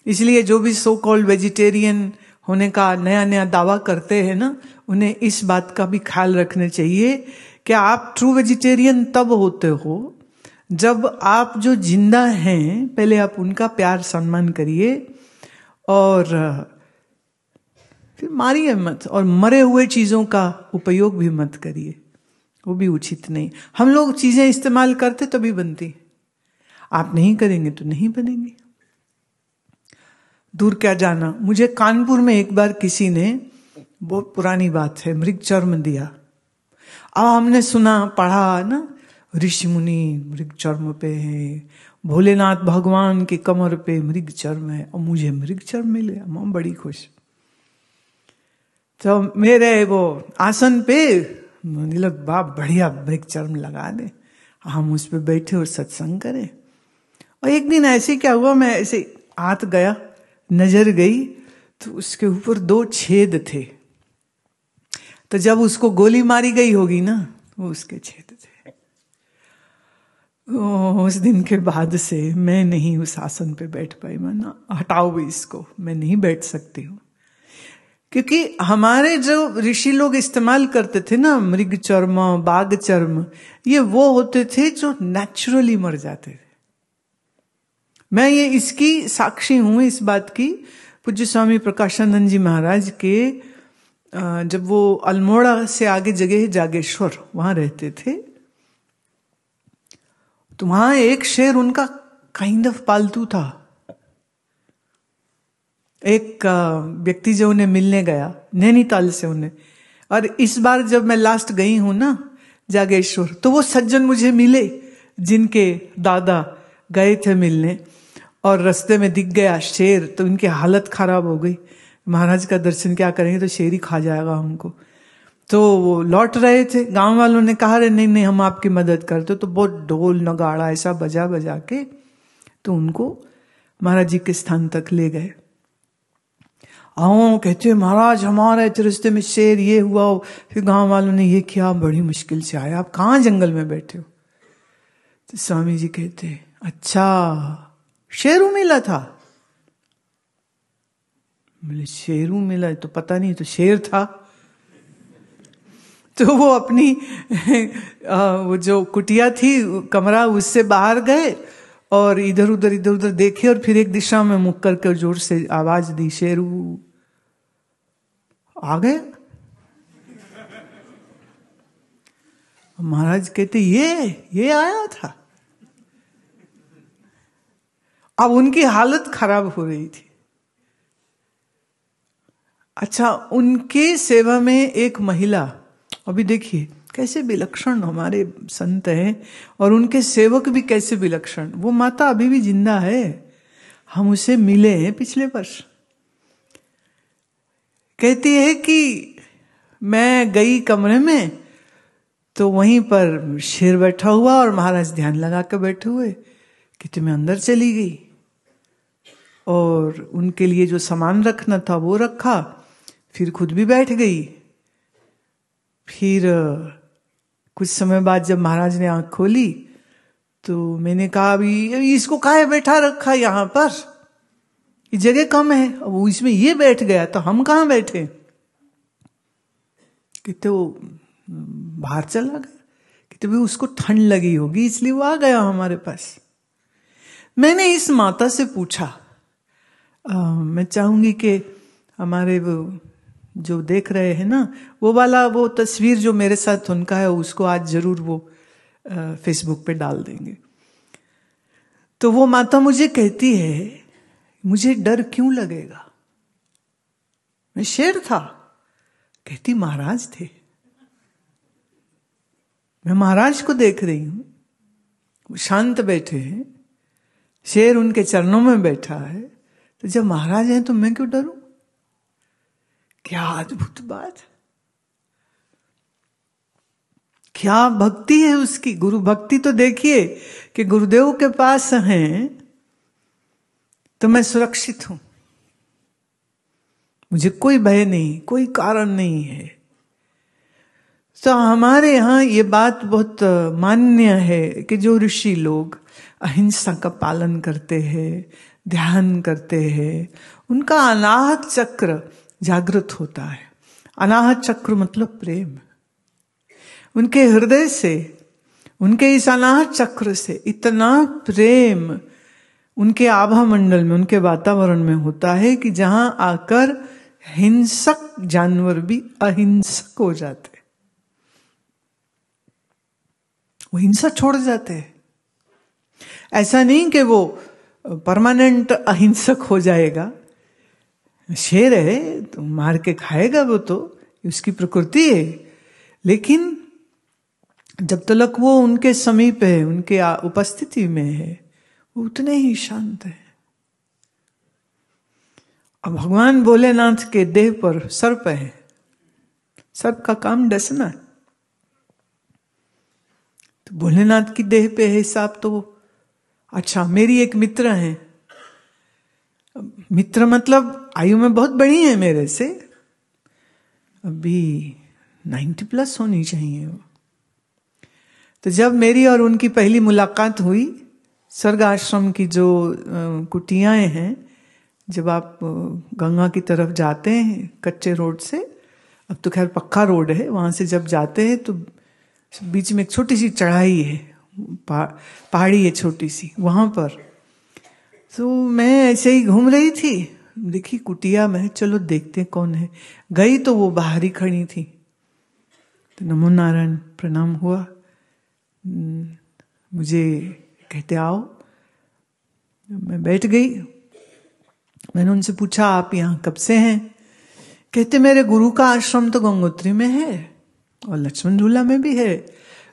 इसलिए जो भी सो कॉल्ड वेजिटेरियन होने का नया नया दावा करते हैं ना, उन्हें इस बात का भी ख्याल रखना चाहिए कि आप ट्रू वेजिटेरियन तब होते हो जब आप जो जिंदा हैं पहले आप उनका प्यार सम्मान करिए और फिर मारिए मत, और मरे हुए चीजों का उपयोग भी मत करिए, वो भी उचित नहीं। हम लोग चीजें इस्तेमाल करते तभी बनती, आप नहीं करेंगे तो नहीं बनेंगी। दूर क्या जाना, मुझे कानपुर में एक बार किसी ने, बहुत पुरानी बात है, मृग चर्म दिया। अब हमने सुना पढ़ा ना, ऋषि मुनि मृग चर्म पे है, भोलेनाथ भगवान के कमर पे मृग चर्म है, और मुझे मृग चर्म मिल गया, मैं बड़ी खुश। तो मेरे वो आसन पे लोग बाप बढ़िया मृग चर्म लगा दे, हम उस पे बैठे और सत्संग करें। और एक दिन ऐसे क्या हुआ, मैं ऐसे हाथ गया, नजर गई तो उसके ऊपर 2 छेद थे। तो जब उसको गोली मारी गई होगी ना, वो उसके छेद थे। उस दिन के बाद से मैं नहीं उस आसन पे बैठ पाई। मैं ना, हटाओ भी इसको, मैं नहीं बैठ सकती हूँ। क्योंकि हमारे जो ऋषि लोग इस्तेमाल करते थे ना, मृग चर्म, बाघ चर्म, ये वो होते थे जो नेचुरली मर जाते थे। मैं ये इसकी साक्षी हूं, इस बात की। पूज्य स्वामी प्रकाशानंद जी महाराज के जब वो अल्मोड़ा से आगे जगह जागेश्वर वहां रहते थे, तो वहां एक शेर उनका काइंड ऑफ पालतू था। एक व्यक्ति जो उन्हें मिलने गया नैनीताल से उन्हें, और इस बार जब मैं लास्ट गई हूं ना जागेश्वर, तो वो सज्जन मुझे मिले जिनके दादा गए थे मिलने, और रास्ते में दिख गया शेर, तो उनकी हालत खराब हो गई। महाराज का दर्शन क्या करेंगे, तो शेर ही खा जाएगा हमको। तो वो लौट रहे थे, गांव वालों ने कहा रे नहीं नहीं हम आपकी मदद करते, तो बहुत ढोल नगाड़ा ऐसा बजा बजा के तो उनको महाराज जी के स्थान तक ले गए। आओ कहते महाराज हमारे रास्ते में शेर ये हुआ हो। फिर गांव वालों ने ये किया, बड़ी मुश्किल से आया, आप कहाँ जंगल में बैठे हो? तो स्वामी जी कहते अच्छा शेरू मिला था? बोले शेरू मिला तो पता नहीं, तो शेर था। तो वो अपनी वो जो कुटिया थी कमरा, उससे बाहर गए और इधर उधर देखे, और फिर एक दिशा में मुख करके जोर से आवाज दी, शेरू आ गए। महाराज कहते ये आया था। अब उनकी हालत खराब हो रही थी। अच्छा, उनके सेवा में एक महिला, अभी देखिए कैसे विलक्षण हमारे संत हैं, और उनके सेवक भी कैसे विलक्षण। वो माता अभी भी जिंदा है, हम उसे मिले हैं पिछले वर्ष। कहती है कि मैं गई कमरे में तो वहीं पर शेर बैठा हुआ और महाराज ध्यान लगा कर बैठे हुए। कहते मैं अंदर चली गई और उनके लिए जो सामान रखना था वो रखा, फिर खुद भी बैठ गई। फिर कुछ समय बाद जब महाराज ने आंख खोली तो मैंने कहा अभी इसको काहे बैठा रखा यहां पर, ये जगह कम है, अब वो इसमें ये बैठ गया तो हम कहां बैठे। कहते वो बाहर चला गया। कहते भाई उसको ठंड लगी होगी इसलिए वो आ गया हमारे पास। मैंने इस माता से पूछा, मैं चाहूंगी कि हमारे वो जो देख रहे हैं ना, वो वाला वो तस्वीर जो मेरे साथ उनका है उसको आज जरूर वो फेसबुक पे डाल देंगे। तो वो माता मुझे कहती है मुझे डर क्यों लगेगा, मैं शेर था। कहती महाराज थे, मैं महाराज को देख रही हूं, वो शांत बैठे हैं, शेर उनके चरणों में बैठा है, तो जब महाराज हैं तो मैं क्यों डरूं। क्या अद्भुत बात, क्या भक्ति है उसकी। गुरु भक्ति तो देखिए कि गुरुदेव के पास हैं तो मैं सुरक्षित हूं, मुझे कोई भय नहीं, कोई कारण नहीं है। तो हमारे यहां ये बात बहुत मान्य है कि जो ऋषि लोग अहिंसा का पालन करते हैं, ध्यान करते हैं, उनका अनाहत चक्र जागृत होता है। अनाहत चक्र मतलब प्रेम। उनके हृदय से, उनके इस अनाहत चक्र से इतना प्रेम उनके आभा मंडल में, उनके वातावरण में होता है कि जहां आकर हिंसक जानवर भी अहिंसक हो जाते, वो हिंसा छोड़ जाते हैं। ऐसा नहीं कि वो परमानेंट अहिंसक हो जाएगा। शेर है तो मार के खाएगा, वो तो उसकी प्रकृति है, लेकिन जब तक वो उनके समीप है, उनके उपस्थिति में है, वो उतने ही शांत है। अब भगवान भोलेनाथ के देह पर सर्प है, सर्प का काम डसना है, तो भोलेनाथ की देह पे है सांप। तो अच्छा, मेरी एक मित्र है, मित्र मतलब आयु में बहुत बड़ी है मेरे से, अभी 90+ होनी चाहिए वो। तो जब मेरी और उनकी पहली मुलाकात हुई, स्वर्ग आश्रम की जो कुटियाएं हैं, जब आप गंगा की तरफ जाते हैं कच्चे रोड से, अब तो खैर पक्का रोड है, वहां से जब जाते हैं तो बीच में एक छोटी सी चढ़ाई है, पहाड़ी है छोटी सी, वहां पर। तो मैं ऐसे ही घूम रही थी, देखी कुटिया, में चलो देखते कौन है। गई तो वो बाहर ही खड़ी थी, तो नमो नारायण प्रणाम हुआ, मुझे कहते आओ। मैं बैठ गई। मैंने उनसे पूछा आप यहाँ कब से हैं? कहते मेरे गुरु का आश्रम तो गंगोत्री में है और लक्ष्मण झूला में भी है,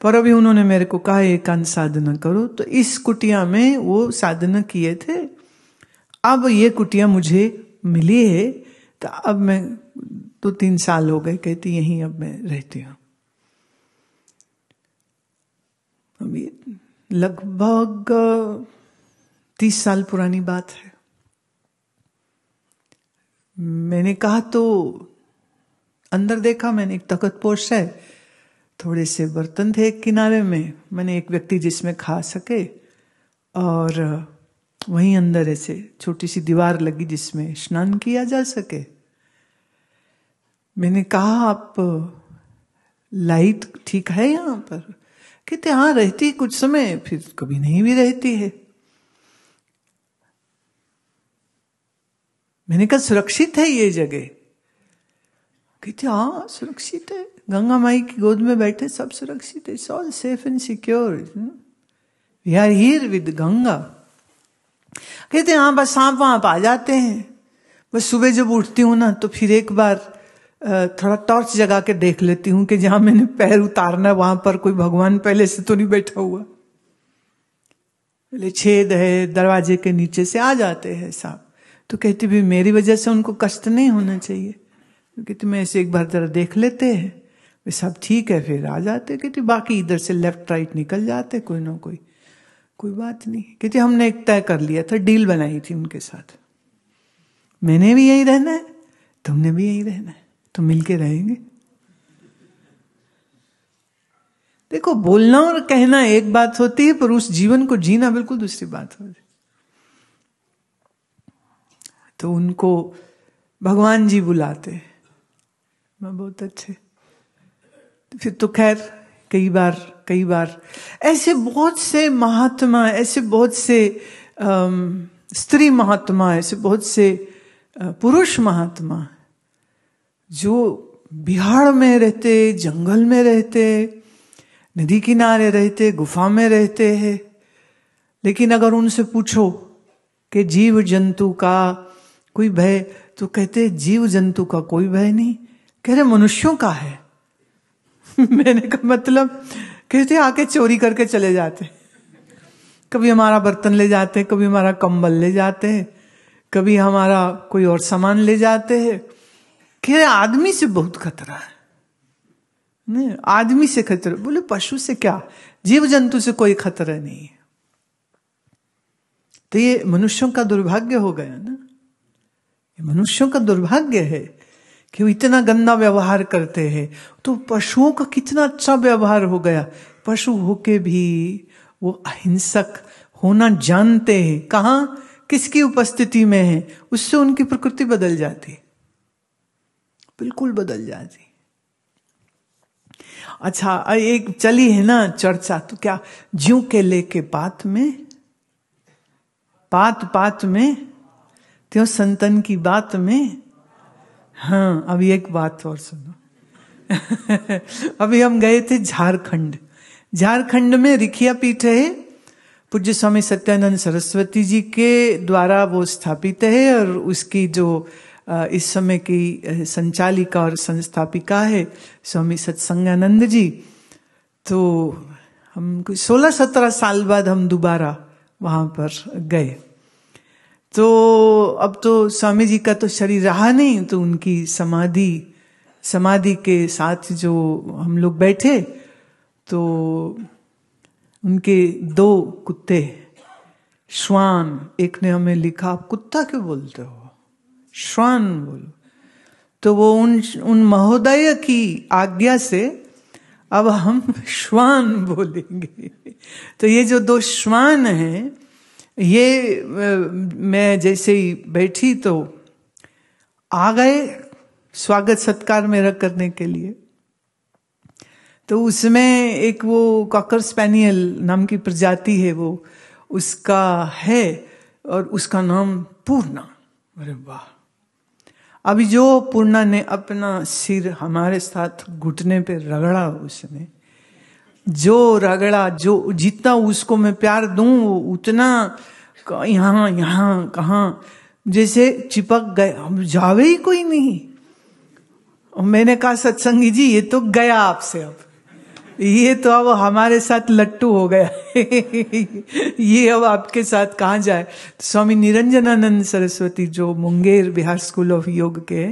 पर अभी उन्होंने मेरे को कहा एकांत साधना करो, तो इस कुटिया में वो साधना किए थे। अब ये कुटिया मुझे मिली है, तो अब मैं 2-3 साल हो गए, कहती यहीं अब मैं रहती हूँ। अभी लगभग 30 साल पुरानी बात है। मैंने कहा तो अंदर देखा, मैंने एक तख्त पोश है, थोड़े से बर्तन थे एक किनारे में, मैंने एक व्यक्ति जिसमें खा सके, और वहीं अंदर ऐसे छोटी सी दीवार लगी जिसमें स्नान किया जा सके। मैंने कहा आप लाइट ठीक है यहाँ पर? कहते हाँ रहती कुछ समय, फिर कभी नहीं भी रहती है। मैंने कहा सुरक्षित है ये जगह? कहते हाँ सुरक्षित है, गंगा माई की गोद में बैठे सब सुरक्षित है, it's all safe and secure, we are here with Ganga. कहते हाँ बस सांप वाप आ जाते हैं, बस सुबह जब उठती हूँ ना तो फिर एक बार थोड़ा टॉर्च जगा के देख लेती हूँ कि जहां मैंने पैर उतारना वहां पर कोई भगवान पहले से तो नहीं बैठा हुआ। पहले छेद है, दरवाजे के नीचे से आ जाते हैं सांप। तो कहती भी मेरी वजह से उनको कष्ट नहीं होना चाहिए, कहती मैं ऐसे एक बार जरा देख लेते हैं, वे सब ठीक है फिर आ जाते। कहती बाकी इधर से लेफ्ट राइट निकल जाते, कोई ना कोई बात नहीं। कहती हमने एक तय कर लिया था, डील बनाई थी उनके साथ, मैंने भी यही रहना है, तुमने भी यही रहना है, तो मिलके रहेंगे। देखो बोलना और कहना एक बात होती है, पर उस जीवन को जीना बिल्कुल दूसरी बात होती है। तो उनको भगवान जी बुलाते, मैं बहुत अच्छे। फिर तो खैर कई बार ऐसे बहुत से महात्मा, ऐसे बहुत से स्त्री महात्मा, ऐसे बहुत से पुरुष महात्मा जो बिहार में रहते, जंगल में रहते, नदी किनारे रहते, गुफा में रहते हैं, लेकिन अगर उनसे पूछो कि जीव जंतु का कोई भय, तो कहते जीव जंतु का कोई भय नहीं, कह रहे मनुष्यों का है। मैंने कहा मतलब? कहते आके चोरी करके चले जाते, कभी हमारा बर्तन ले जाते हैं, कभी हमारा कंबल ले जाते हैं, कभी हमारा कोई और सामान ले जाते हैं। कह रहे आदमी से बहुत खतरा है। नहीं, आदमी से खतरा, बोले पशु से क्या, जीव जंतु से कोई खतरा नहीं है। तो ये मनुष्यों का दुर्भाग्य हो गया ना, ये मनुष्यों का दुर्भाग्य है कि वो इतना गंदा व्यवहार करते हैं। तो पशुओं का कितना अच्छा व्यवहार हो गया, पशु होके भी वो अहिंसक होना जानते हैं। कहाँ? किसकी उपस्थिति में है, उससे उनकी प्रकृति बदल जाती, बिल्कुल बदल जाती। अच्छा, एक चली है ना चर्चा, तो क्या ज्यों के लेके पात में, पात पात में त्यों संतन की बात में। हाँ, अभी एक बात और सुनो। अभी हम गए थे झारखंड। झारखंड में रिखिया पीठ है, पूज्य स्वामी सत्यानंद सरस्वती जी के द्वारा वो स्थापित है, और उसकी जो इस समय की संचालिका और संस्थापिका है स्वामी सत्संगानंद जी। तो हम 16-17 साल बाद हम दोबारा वहां पर गए। तो अब तो स्वामी जी का तो शरीर रहा नहीं, तो उनकी समाधि के साथ जो हम लोग बैठे, तो उनके 2 कुत्ते श्वान, एक ने हमें लिखा, आप कुत्ता क्यों बोलते हो, श्वान बोलो। तो वो उन महोदय की आज्ञा से अब हम श्वान बोलेंगे। तो ये जो 2 श्वान हैं, ये मैं जैसे ही बैठी तो आ गए स्वागत सत्कार मेरा करने के लिए। तो उसमें एक वो कॉकर स्पैनियल नाम की प्रजाति है, वो उसका है, और उसका नाम पूर्णा। अरे वाह! अभी जो पूर्णा ने अपना सिर हमारे साथ घुटने पे रगड़ा, उसने जो रगड़ा, जो जितना उसको मैं प्यार दूं उतना यहाँ कहाँ जैसे चिपक गए, हम जावे ही कोई नहीं। और मैंने कहा सत्संगी जी ये तो गया आपसे, अब ये तो अब हमारे साथ लट्टू हो गया। ये अब आपके साथ कहाँ जाए। तो स्वामी निरंजनानंद सरस्वती जो मुंगेर बिहार स्कूल ऑफ योग के,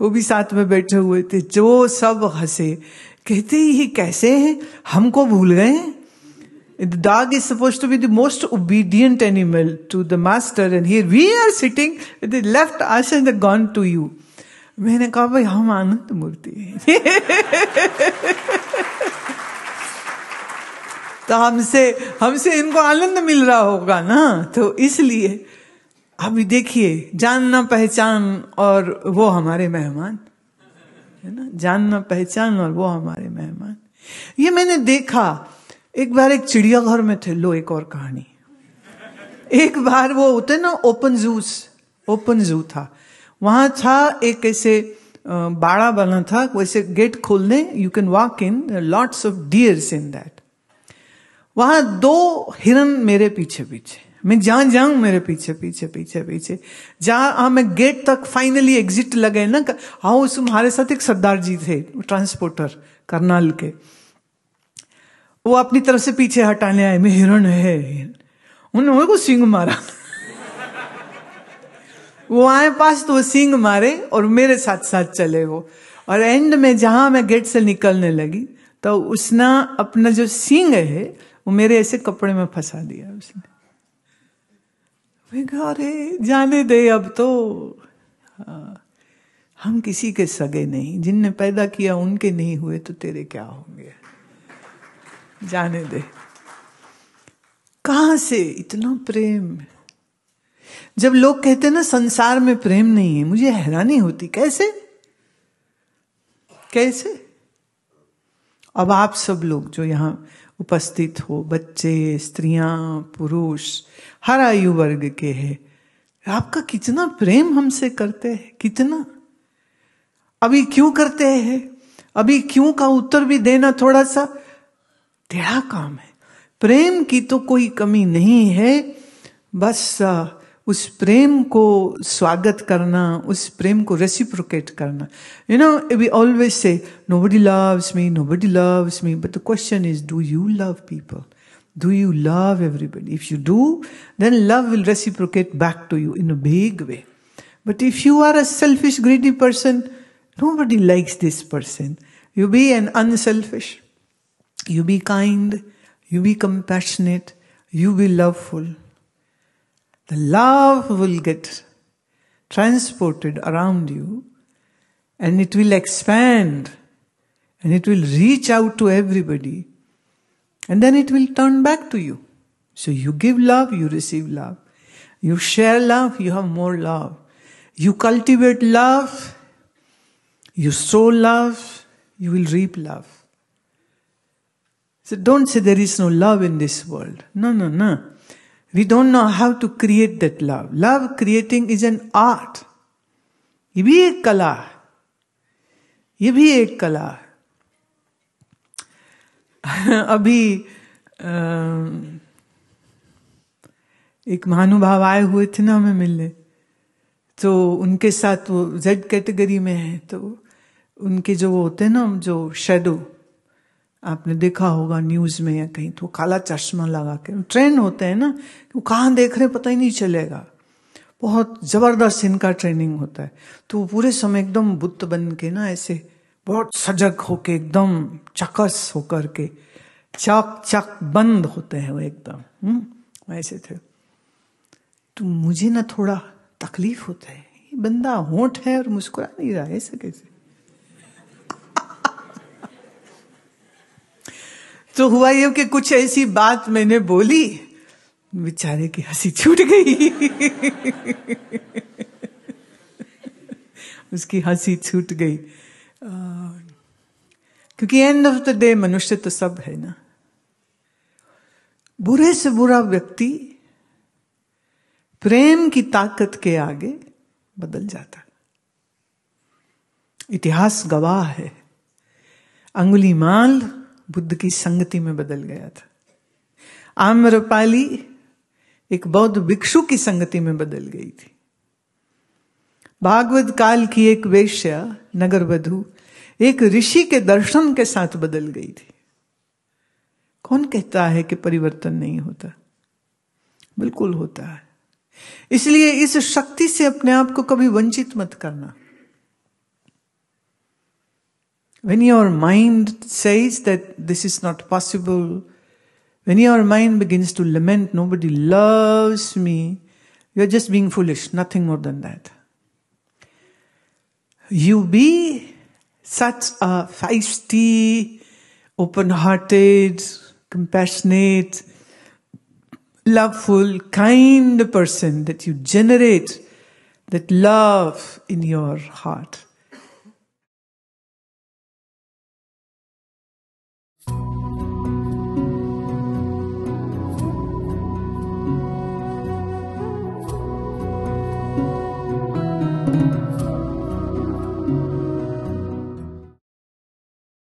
वो भी साथ में बैठे हुए थे, जो सब हंसे, कहते ये कैसे हैं, हमको भूल गए। The dog is supposed to be the most obedient animal to the master, and here we are sitting, they left us and they're gone to you. मैंने कहा भाई हम आनंद मूर्ति हैं। तो हमसे इनको आनंद मिल रहा होगा ना, तो इसलिए अभी देखिए, जानना पहचान और वो हमारे मेहमान है ना, जानना पहचान और वो हमारे मेहमान। ये मैंने देखा, एक बार एक चिड़ियाघर में थे। लो एक और कहानी। एक बार वो होते ना ओपन जू था, वहां था एक ऐसे बाड़ा बना था, वैसे गेट खोलने, you can walk in, lots of dears in that. वहां 2 हिरन मेरे पीछे पीछे, मैं जहां जाऊं मेरे पीछे पीछे पीछे पीछे, जहां मैं गेट तक फाइनली एग्जिट लगे ना, हाँ उस हमारे साथ एक सरदार जी थे, ट्रांसपोर्टर करनाल के, वो अपनी तरफ से पीछे हटाने आए, मैं हिरण है, उन्होंने मेरे को सींग मारा। वो आए पास तो वो सींग मारे और मेरे साथ साथ चले वो, और एंड में जहां मैं गेट से निकलने लगी तो उसने अपना जो सींग है वो मेरे ऐसे कपड़े में फंसा दिया उसने। मैं कहा अरे जाने दे, अब तो हम किसी के सगे नहीं, जिनने पैदा किया उनके नहीं हुए तो तेरे क्या होंगे, जाने दे। कहां से इतना प्रेम। जब लोग कहते ना संसार में प्रेम नहीं है, मुझे हैरानी होती, कैसे कैसे। अब आप सब लोग जो यहां उपस्थित हो, बच्चे, स्त्रियां, पुरुष, हर आयु वर्ग के हैं, आपका कितना प्रेम हमसे करते हैं, कितना। अभी क्यों करते हैं, अभी क्यों का उत्तर भी देना थोड़ा सा टेढ़ा काम है। प्रेम की तो कोई कमी नहीं है, बस उस प्रेम को स्वागत करना, उस प्रेम को रेसिप्रोकेट करना। You know, we always say nobody loves me, nobody loves me, but the question is, do you love people? Do you love everybody? If you do, then love will reciprocate back to you in a big way. But if you are a selfish, greedy person, nobody likes this person. You be an unselfish, you be kind, you be compassionate, you be loveful. The love will get transported around you, and it will expand, and it will reach out to everybody, and then it will turn back to you. So you give love, you receive love. You share love, you have more love. You cultivate love, you sow love, you will reap love. So don't say there is no love in this world. No. We don't know how to create that love. Love creating is an art. ये भी एक कला है. ये भी एक कला है. अभी एक महानुभाव आए हुए थे ना हमें मिलने, तो उनके साथ वो जेड कैटेगरी में है, तो उनके जो होते हैं ना, जो शेडो, आपने देखा होगा न्यूज में या कहीं, तो काला चश्मा लगा के ट्रेन होते हैं ना, वो कहाँ देख रहे पता ही नहीं चलेगा. बहुत जबरदस्त इनका ट्रेनिंग होता है. तो वो पूरे समय एकदम बुद्ध बन के ना, ऐसे बहुत सजग होके, एकदम चकस होकर के, चक बंद होते हैं वो एकदम ऐसे थे. तो मुझे ना थोड़ा तकलीफ होता है, ये बंदा होंठ है और मुस्कुरा नहीं रहा है, ऐसे कैसे. तो हुआ ये कि कुछ ऐसी बात मैंने बोली, बेचारे की हंसी छूट गई. उसकी हंसी छूट गई. क्योंकि एंड ऑफ द डे मनुष्य तो सब है ना. बुरे से बुरा व्यक्ति प्रेम की ताकत के आगे बदल जाता. इतिहास गवाह है. अंगुलीमाल बुद्ध की संगति में बदल गया था. आम्रपाली एक बौद्ध भिक्षु की संगति में बदल गई थी. भागवत काल की एक वेश्या नगरवधु एक ऋषि के दर्शन के साथ बदल गई थी. कौन कहता है कि परिवर्तन नहीं होता? बिल्कुल होता है. इसलिए इस शक्ति से अपने आप को कभी वंचित मत करना. When your mind says that this is not possible, when your mind begins to lament, nobody loves me, you're just being foolish, nothing more than that. You be such a feisty, open-hearted, compassionate, loveful, kind person that you generate that love in your heart.